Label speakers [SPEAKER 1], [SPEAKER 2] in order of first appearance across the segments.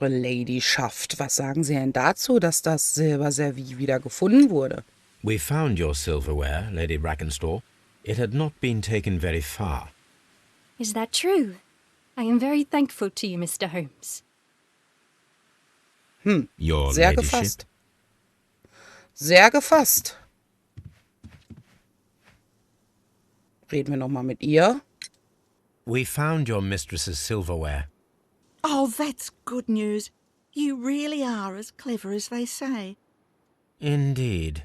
[SPEAKER 1] eure Ladyschaft. Was sagen Sie denn dazu, dass das Silberservie wieder gefunden wurde?
[SPEAKER 2] We found your silverware, Lady Brackenstall. It had not been taken very far.
[SPEAKER 3] Is that true? I am very thankful to you, Mr. Holmes.
[SPEAKER 2] Your
[SPEAKER 1] Sehr
[SPEAKER 2] ladyship?
[SPEAKER 1] gefasst. Sehr gefasst. Reden wir nochmal mit ihr.
[SPEAKER 2] We found your mistress's silverware.
[SPEAKER 4] Oh, that's good news. You really are as clever as they say.
[SPEAKER 2] Indeed.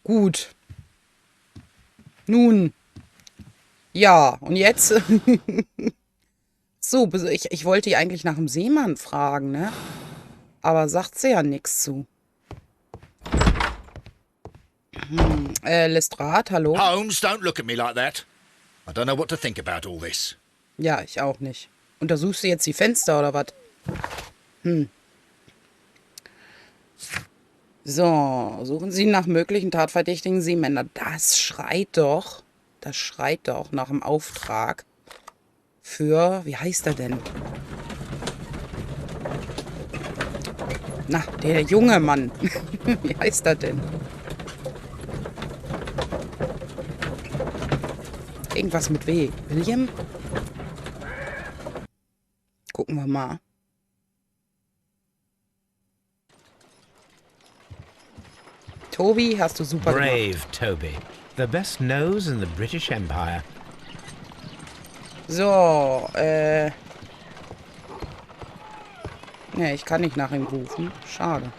[SPEAKER 1] Gut. Nun. Ja, und jetzt? So, ich wollte die eigentlich nach dem Seemann fragen, ne? Aber sagt sie ja nichts zu. Lestrade, hallo?
[SPEAKER 5] Holmes, don't look at me like that. I don't know what to think about all this.
[SPEAKER 1] Ja, ich auch nicht. Untersuchst du jetzt die Fenster oder was? So, suchen Sie nach möglichen tatverdächtigen Seemänner. Das schreit doch nach dem Auftrag für, wie heißt er denn? Na, der junge Mann. Wie heißt er denn? Irgendwas mit W. William? Gucken wir mal. Toby, hast du super gemacht.
[SPEAKER 2] Brave Toby. The best nose in the British Empire.
[SPEAKER 1] So, ne, ich kann nicht nach ihm rufen. Schade.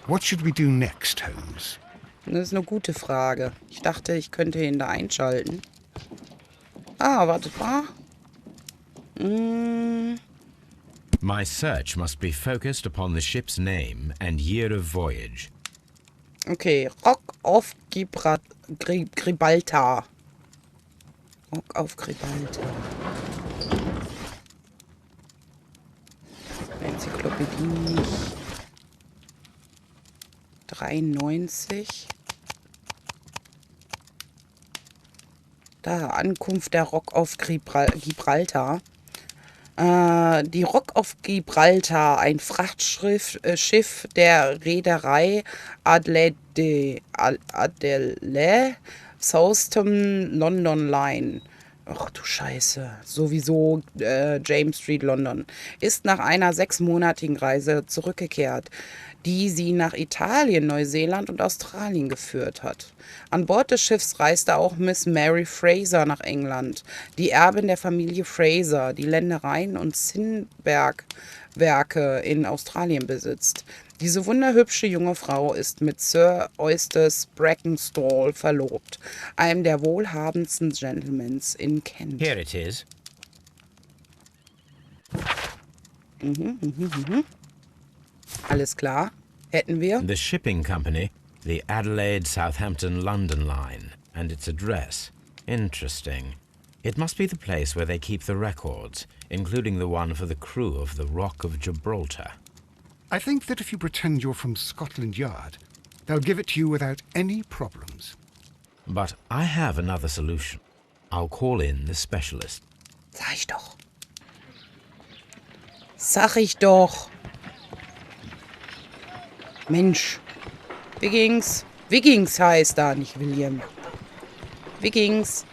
[SPEAKER 6] What should we do next, Holmes?
[SPEAKER 1] Das ist eine gute Frage. Ich dachte, ich könnte ihn da einschalten. Ah, wartet mal.
[SPEAKER 2] My search must be focused upon the ship's name and year of voyage.
[SPEAKER 1] Okay, Rock auf Gibraltar. Rock auf Gibraltar. Enzyklopädie nicht. 93. Da, Ankunft der Rock auf Gibraltar. Die Rock auf Gibraltar, ein Frachtschiff der Reederei Adelaide Southampton London Line. Ach du Scheiße, sowieso James Street, London, ist nach einer 6-monatigen Reise zurückgekehrt, die sie nach Italien, Neuseeland und Australien geführt hat. An Bord des Schiffs reiste auch Miss Mary Fraser nach England, die Erbin der Familie Fraser, die Ländereien und Zinnbergwerke in Australien besitzt. Diese wunderhübsche junge Frau ist mit Sir Eustace Brackenstall verlobt, einem der wohlhabendsten Gentlemans in Kent.
[SPEAKER 2] Here it is.
[SPEAKER 1] Alles klar. Hätten wir.
[SPEAKER 2] The shipping company, the Adelaide Southampton London line, and its address. Interesting. It must be the place where they keep the records, including the one for the crew of the Rock of Gibraltar.
[SPEAKER 6] I think that if you pretend you're from Scotland Yard, they'll give it to you without any problems.
[SPEAKER 2] But I have another solution. I'll call in the specialist.
[SPEAKER 1] Sag ich doch. Sag ich doch. Mensch. Wiggins. Wiggins heißt da, nicht William. Wiggins.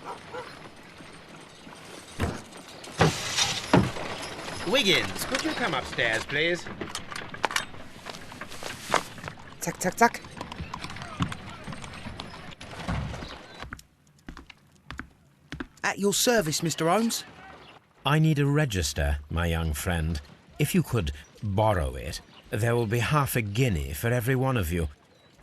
[SPEAKER 7] Wiggins, could you come upstairs, please?
[SPEAKER 1] Zack, zack, zack.
[SPEAKER 8] At your service, Mr. Holmes.
[SPEAKER 2] I need a register, my young friend. If you could borrow it, there will be half a guinea for every one of you.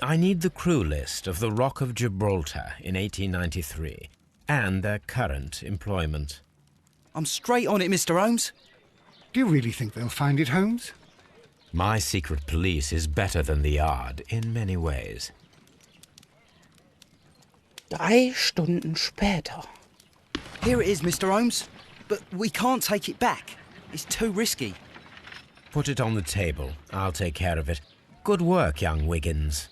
[SPEAKER 2] I need the crew list of the Rock of Gibraltar in 1893 and their current employment.
[SPEAKER 8] I'm straight on it, Mr. Holmes.
[SPEAKER 6] Do you really think they'll find it, Holmes?
[SPEAKER 2] My secret police is better than the Yard in many ways.
[SPEAKER 1] 3 Stunden später.
[SPEAKER 8] Here it is, Mr. Holmes. But we can't take it back. It's too risky.
[SPEAKER 2] Put it on the table. I'll take care of it. Good work, young Wiggins.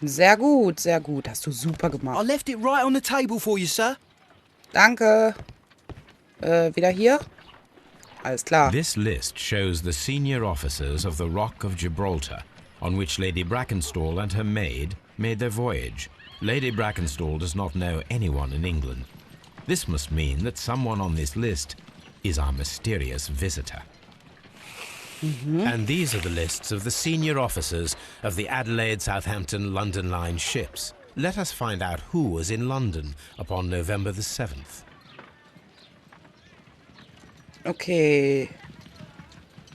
[SPEAKER 1] Sehr gut. Hast du super
[SPEAKER 8] I
[SPEAKER 1] gemacht.
[SPEAKER 8] left it right on the table for you, sir.
[SPEAKER 1] Danke. Wieder hier. Alles klar.
[SPEAKER 2] This list shows the senior officers of the Rock of Gibraltar, on which Lady Brackenstall and her maid made their voyage. Lady Brackenstall does not know anyone in England. This must mean that someone on this list is our mysterious visitor. And these are the lists of the senior officers of the Adelaide, Southampton, London Line ships. Let us find out who was in London upon November the 7th.
[SPEAKER 1] Okay.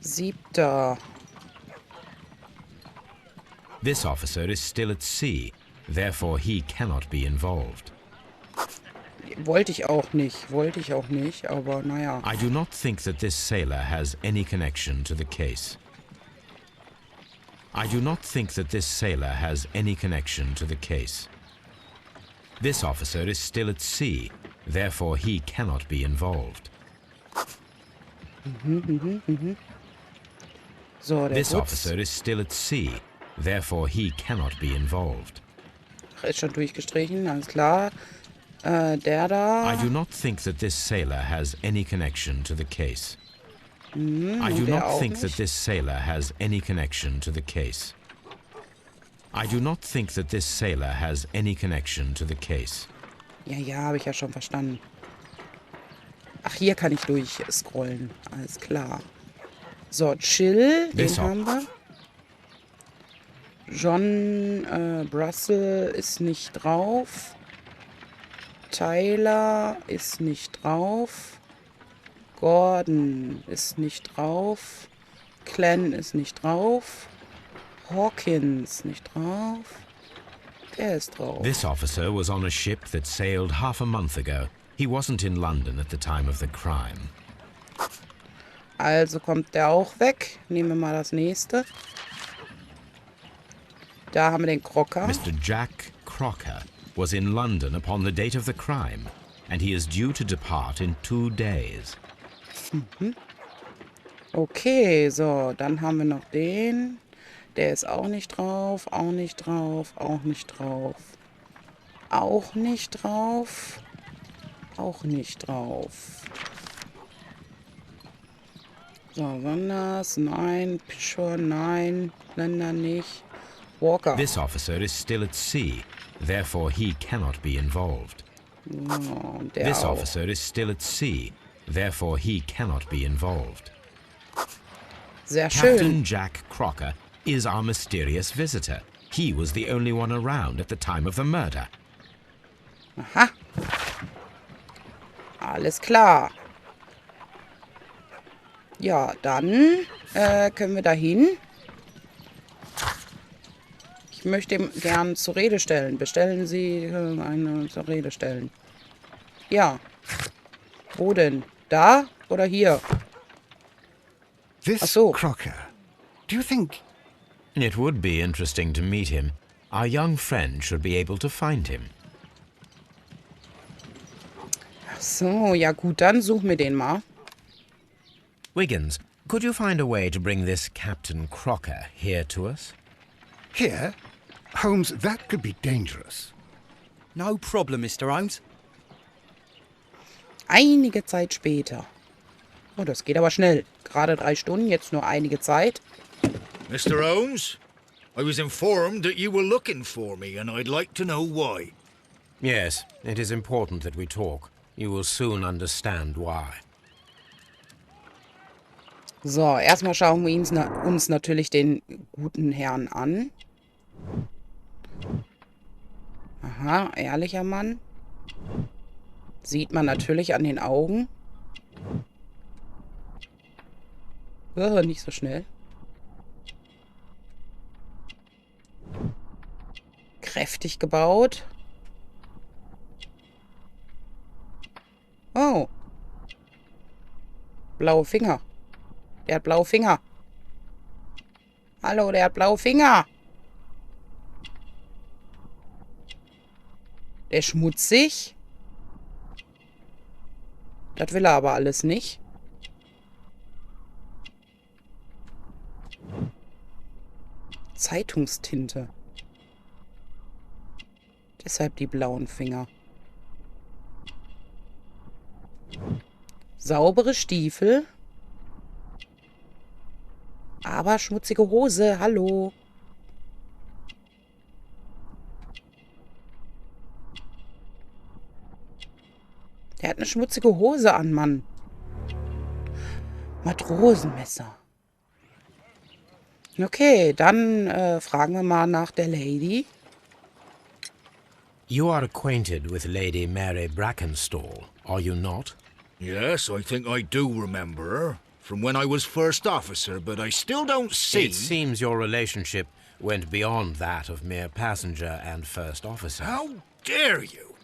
[SPEAKER 1] 7.
[SPEAKER 2] This officer is still at sea, therefore he cannot be involved.
[SPEAKER 1] Wollte ich auch nicht, aber naja.
[SPEAKER 2] I do not think that this sailor has any connection to the case. I do not think that this sailor has any connection to the case. This officer is still at sea, therefore he cannot be involved.
[SPEAKER 1] So, der
[SPEAKER 2] This
[SPEAKER 1] Wutz
[SPEAKER 2] officer is still at sea, therefore he cannot be involved.
[SPEAKER 1] ist schon durchgestrichen, alles klar. Der da.
[SPEAKER 2] I do not think that this sailor has any connection to the case. I do
[SPEAKER 1] der
[SPEAKER 2] not
[SPEAKER 1] auch
[SPEAKER 2] think
[SPEAKER 1] nicht.
[SPEAKER 2] that this sailor has any connection to the case. I do not think that this sailor has any connection to the case.
[SPEAKER 1] Ja, habe ich ja schon verstanden. Ach, hier kann ich durchscrollen. Alles klar. So, Chill, den
[SPEAKER 2] This
[SPEAKER 1] haben wir. John Russell ist nicht drauf. Tyler ist nicht drauf. Gordon ist nicht drauf. Glenn ist nicht drauf. Hawkins nicht drauf. Der ist drauf.
[SPEAKER 2] This officer was on a ship that sailed half a month ago. He wasn't in London at the time of the crime.
[SPEAKER 1] Also kommt der auch weg. Nehmen wir mal das nächste. Da haben wir den Crocker.
[SPEAKER 2] Mr. Jack Crocker was in London upon the date of the crime, and he is due to depart in 2 days.
[SPEAKER 1] Okay, so, dann haben wir noch den. Der ist auch nicht drauf, auch nicht drauf, auch nicht drauf. Auch nicht drauf. Auch nicht drauf. So, Wanders, nein. Pishore, nein. Länder nicht. Walker.
[SPEAKER 2] This officer is still at sea, therefore he cannot be involved.
[SPEAKER 1] Oh, der
[SPEAKER 2] This
[SPEAKER 1] auch.
[SPEAKER 2] officer is still at sea, therefore he cannot be involved.
[SPEAKER 1] Sehr schön.
[SPEAKER 2] Captain Jack Crocker is our mysterious visitor. He was the only one around at the time of the murder.
[SPEAKER 1] Aha. Alles klar. Ja, dann können wir dahin. Ich möchte ihm gern zur Rede stellen. Bestellen Sie eine zur Rede stellen. Ja. Wo denn? Da oder hier?
[SPEAKER 6] This
[SPEAKER 1] Ach so.
[SPEAKER 6] Crocker. Do you think...
[SPEAKER 2] It would be interesting to meet him. Our young friend should be able to find him.
[SPEAKER 1] Ach so, ja gut, dann suchen wir den mal.
[SPEAKER 2] Wiggins, could you find a way to bring this Captain Crocker here to us?
[SPEAKER 6] Here? Holmes, that could be dangerous.
[SPEAKER 8] No problem, Mr. Holmes.
[SPEAKER 1] Einige Zeit später. Oh, das geht aber schnell. Gerade 3 Stunden, jetzt nur einige Zeit.
[SPEAKER 5] Mr. Holmes, I was informed that you were looking for me, and I'd like to know why.
[SPEAKER 2] Yes, it is important that we talk. You will soon understand why.
[SPEAKER 1] So, erstmal schauen wir uns natürlich den guten Herrn an. Aha, ehrlicher Mann. Sieht man natürlich an den Augen. Nicht so schnell. Kräftig gebaut. Oh. Blaue Finger. Der hat blaue Finger. Hallo, der hat blaue Finger. Der ist schmutzig. Das will er aber alles nicht. Zeitungstinte. Deshalb die blauen Finger. Saubere Stiefel. Aber schmutzige Hose. Hallo. Der hat eine schmutzige Hose an, Mann. Matrosenmesser. Okay, dann fragen wir mal nach der Lady.
[SPEAKER 2] You are acquainted with Lady Mary Brackenstall, are you not?
[SPEAKER 5] Yes, I think I do remember her. From when I was first officer, but I still don't see...
[SPEAKER 2] It seems your relationship went beyond that of mere passenger and first officer.
[SPEAKER 5] How dare you?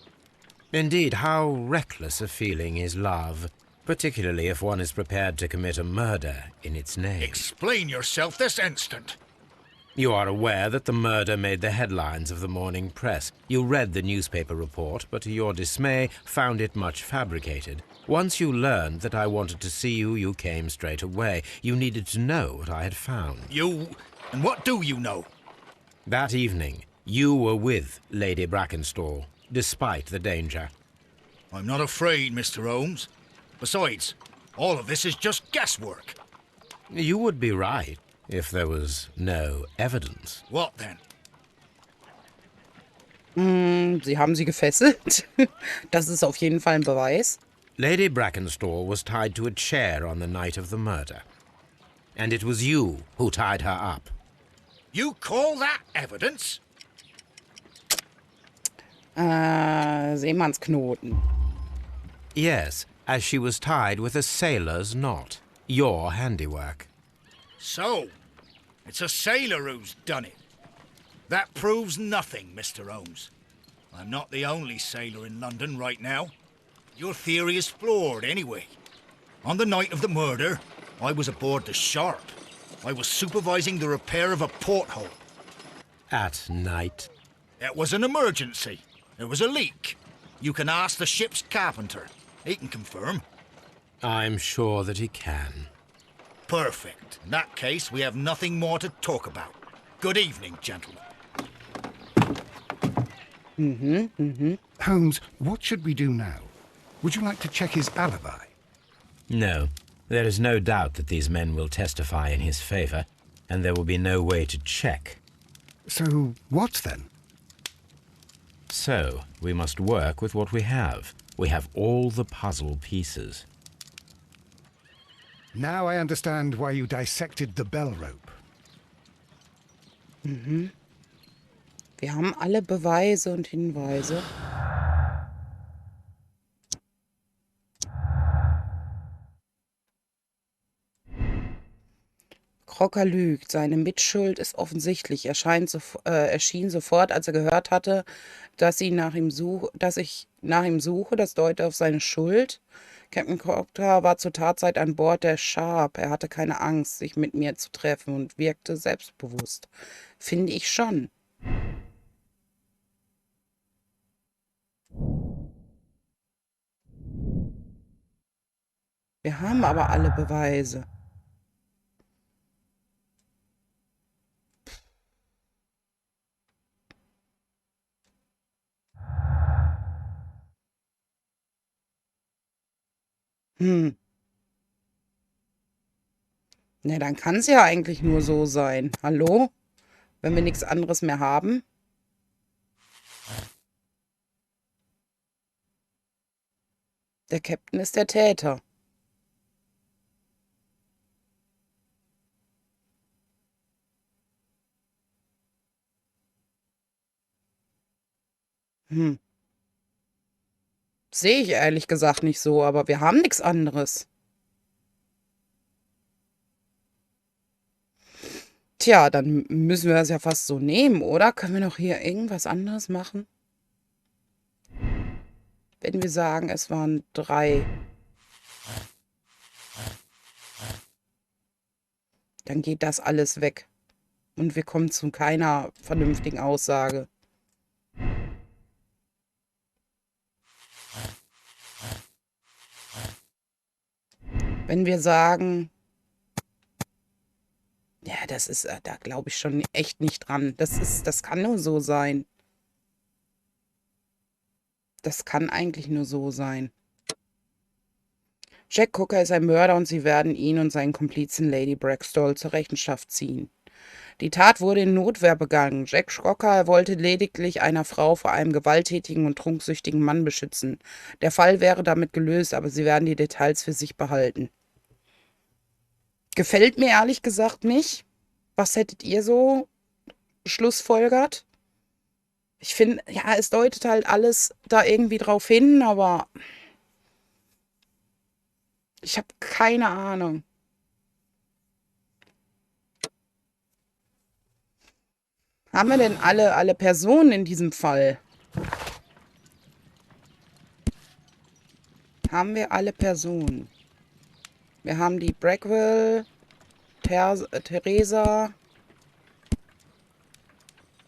[SPEAKER 2] Indeed, how reckless a feeling is love, particularly if one is prepared to commit a murder in its name.
[SPEAKER 5] Explain yourself this instant.
[SPEAKER 2] You are aware that the murder made the headlines of the morning press. You read the newspaper report, but to your dismay found it much fabricated. Once you learned that I wanted to see you, you came straight away. You needed to know what I had found.
[SPEAKER 5] You... And what do you know?
[SPEAKER 2] That evening, you were with Lady Brackenstall, despite the danger.
[SPEAKER 5] I'm not afraid, Mr. Holmes. Besides, all of this is just guesswork.
[SPEAKER 2] You would be right if there was no evidence.
[SPEAKER 5] What then?
[SPEAKER 1] Sie haben sie gefesselt. Das ist auf jeden Fall ein Beweis.
[SPEAKER 2] Lady Brackenstall was tied to a chair on the night of the murder. And it was you who tied her up.
[SPEAKER 5] You call that evidence?
[SPEAKER 1] Seemannsknoten.
[SPEAKER 2] Yes, as she was tied with a sailor's knot. Your handiwork.
[SPEAKER 5] So, it's a sailor who's done it. That proves nothing, Mr. Holmes. I'm not the only sailor in London right now. Your theory is flawed anyway. On the night of the murder, I was aboard the Sharp. I was supervising the repair of a porthole.
[SPEAKER 2] At night?
[SPEAKER 5] It was an emergency. There was a leak. You can ask the ship's carpenter. He can confirm.
[SPEAKER 2] I'm sure that he can.
[SPEAKER 5] Perfect. In that case, we have nothing more to talk about. Good evening, gentlemen.
[SPEAKER 6] Holmes, what should we do now? Would you like to check his alibi?
[SPEAKER 2] No. There is no doubt that these men will testify in his favor, and there will be no way to check.
[SPEAKER 6] So, what then?
[SPEAKER 2] So, we must work with what we have. We have all the puzzle pieces.
[SPEAKER 6] Now I understand why you dissected the bell rope.
[SPEAKER 1] Wir haben alle Beweise und Hinweise. Crocker lügt. Seine Mitschuld ist offensichtlich. Er erschien sofort, als er gehört hatte, dass ich nach ihm suche. Das deutet auf seine Schuld. Captain Crocker war zur Tatzeit an Bord der Sharp. Er hatte keine Angst, sich mit mir zu treffen und wirkte selbstbewusst. Finde ich schon. Wir haben aber alle Beweise. Na, dann kann es ja eigentlich nur so sein. Hallo? Wenn wir nichts anderes mehr haben? Der Captain ist der Täter. Sehe ich ehrlich gesagt nicht so, aber wir haben nichts anderes. Tja, dann müssen wir das ja fast so nehmen, oder? Können wir noch hier irgendwas anderes machen? Wenn wir sagen, es waren 3. Dann geht das alles weg. Und wir kommen zu keiner vernünftigen Aussage. Wenn wir sagen, ja, das ist, da glaube ich schon echt nicht dran. Das kann nur so sein. Das kann eigentlich nur so sein. Jack Hooker ist ein Mörder und sie werden ihn und seinen Komplizen Lady Brackstall zur Rechenschaft ziehen. Die Tat wurde in Notwehr begangen. Jack Hooker wollte lediglich einer Frau vor einem gewalttätigen und trunksüchtigen Mann beschützen. Der Fall wäre damit gelöst, aber sie werden die Details für sich behalten. Gefällt mir ehrlich gesagt nicht. Was hättet ihr so schlussfolgert? Ich finde, ja, es deutet halt alles da irgendwie drauf hin, aber ich habe keine Ahnung. Haben wir denn alle Personen in diesem Fall? Haben wir alle Personen? Wir haben die Brackwell, Theresa.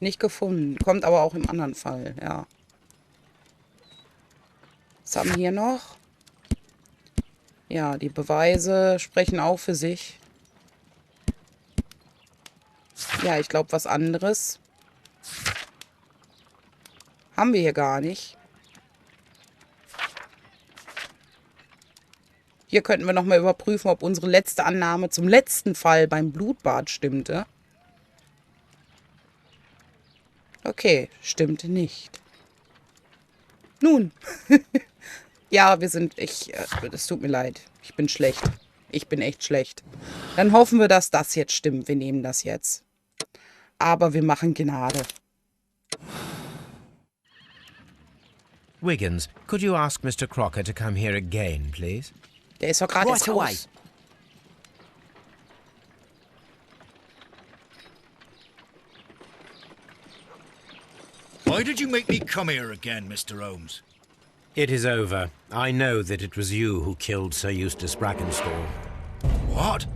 [SPEAKER 1] Nicht gefunden. Kommt aber auch im anderen Fall, ja. Was haben wir hier noch? Ja, die Beweise sprechen auch für sich. Ja, ich glaube, was anderes haben wir hier gar nicht. Hier könnten wir nochmal überprüfen, ob unsere letzte Annahme zum letzten Fall beim Blutbad stimmte. Okay, stimmte nicht. Nun. Ja, wir sind... es tut mir leid. Ich bin schlecht. Ich bin echt schlecht. Dann hoffen wir, dass das jetzt stimmt. Wir nehmen das jetzt. Aber wir machen Gnade.
[SPEAKER 2] Wiggins, could you ask Mr. Crocker to come here again, please?
[SPEAKER 1] Der ist doch gerade
[SPEAKER 8] Right away.
[SPEAKER 1] raus.
[SPEAKER 5] Why did you make me come here again, Mr. Holmes?
[SPEAKER 2] It is over. I know that it was you who killed Sir Eustace Brackenstall.
[SPEAKER 5] What?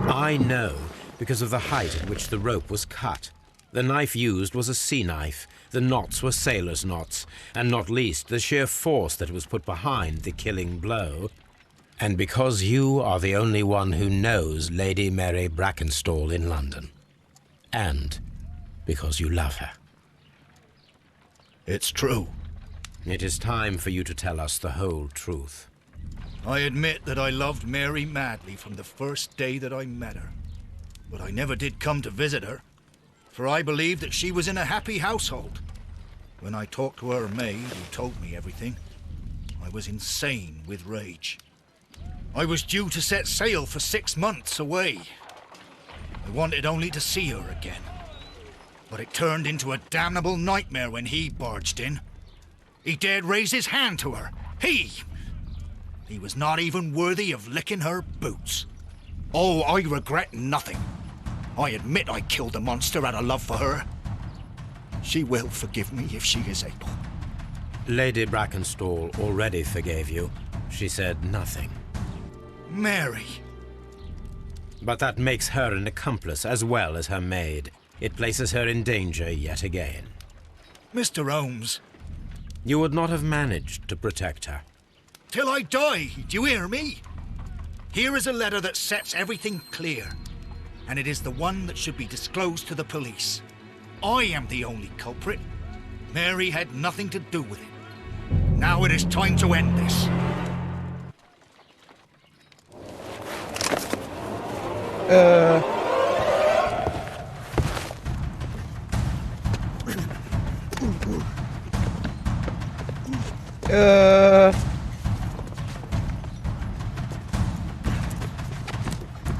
[SPEAKER 2] I know because of the height at which the rope was cut. The knife used was a sea knife. The knots were sailor's knots, and not least the sheer force that was put behind the killing blow. And because you are the only one who knows Lady Mary Brackenstall in London. And because you love her.
[SPEAKER 5] It's true.
[SPEAKER 2] It is time for you to tell us the whole truth.
[SPEAKER 5] I admit that I loved Mary madly from the first day that I met her. But I never did come to visit her, for I believed that she was in a happy household. When I talked to her maid, who told me everything, I was insane with rage. I was due to set sail for 6 months away. I wanted only to see her again. But it turned into a damnable nightmare when he barged in. He dared raise his hand to her. He was not even worthy of licking her boots. Oh, I regret nothing. I admit I killed the monster out of love for her. She will forgive me if she is able.
[SPEAKER 2] Lady Brackenstall already forgave you. She said nothing.
[SPEAKER 5] Mary.
[SPEAKER 2] But that makes her an accomplice as well as her maid. It places her in danger yet again.
[SPEAKER 5] Mr. Holmes.
[SPEAKER 2] You would not have managed to protect her.
[SPEAKER 5] Till I die, do you hear me? Here is a letter that sets everything clear, and it is the one that should be disclosed to the police. I am the only culprit. Mary had nothing to do with it. Now it is time to end this.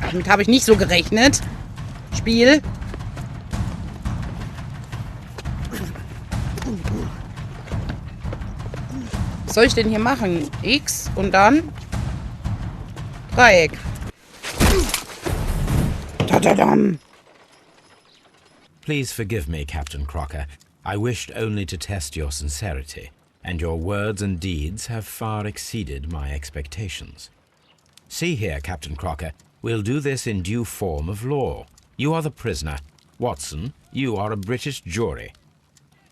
[SPEAKER 1] Damit habe ich nicht so gerechnet. Spiel. Was soll ich denn hier machen? X und dann Dreieck. Tadadam.
[SPEAKER 2] Please forgive me, Captain Crocker. I wished only to test your sincerity, and your words and deeds have far exceeded my expectations. See here, Captain Crocker, we'll do this in due form of law. You are the prisoner. Watson, you are a British jury.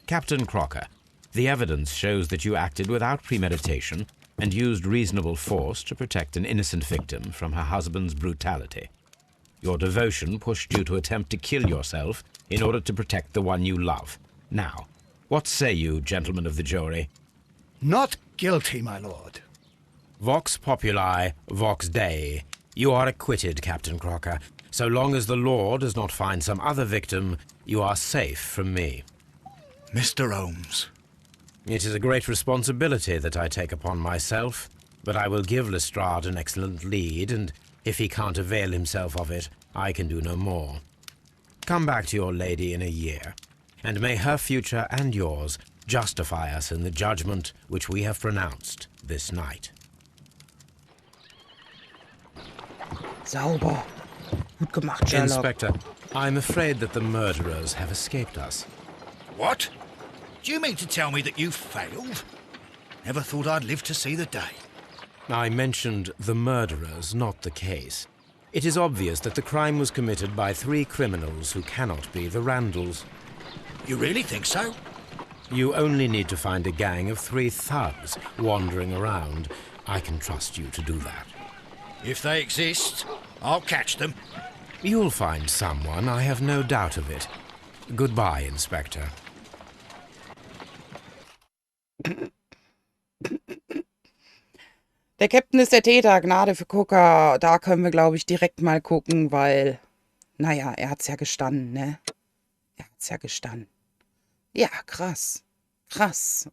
[SPEAKER 2] Captain Crocker, the evidence shows that you acted without premeditation and used reasonable force to protect an innocent victim from her husband's brutality. Your devotion pushed you to attempt to kill yourself in order to protect the one you love. Now, what say you, gentlemen of the jury?
[SPEAKER 6] Not guilty, my lord.
[SPEAKER 2] Vox populi, vox Dei. You are acquitted, Captain Crocker. So long as the law does not find some other victim, you are safe from me.
[SPEAKER 5] Mr. Holmes.
[SPEAKER 2] It is a great responsibility that I take upon myself, but I will give Lestrade an excellent lead, and if he can't avail himself of it, I can do no more. Come back to your lady in a year, and may her future and yours justify us in the judgment which we have pronounced this night.
[SPEAKER 1] Sauber. Gut gemacht, Sherlock.
[SPEAKER 2] Inspector, I'm afraid that the murderers have escaped us.
[SPEAKER 5] What? Do you mean to tell me that you failed? Never thought I'd live to see the day.
[SPEAKER 2] I mentioned the murderers, not the case. It is obvious that the crime was committed by 3 criminals who cannot be the Randalls.
[SPEAKER 5] You really think so?
[SPEAKER 2] You only need to find a gang of 3 thugs wandering around. I can trust you to do that.
[SPEAKER 5] If they exist, I'll catch them.
[SPEAKER 2] You'll find someone, I have no doubt of it. Goodbye, Inspector.
[SPEAKER 1] Der Captain ist der Täter, Gnade für Gucker. Da können wir, glaube ich, direkt mal gucken, weil, naja, er hat's ja gestanden, ne? Er hat's ja gestanden. Ja, krass. Krass.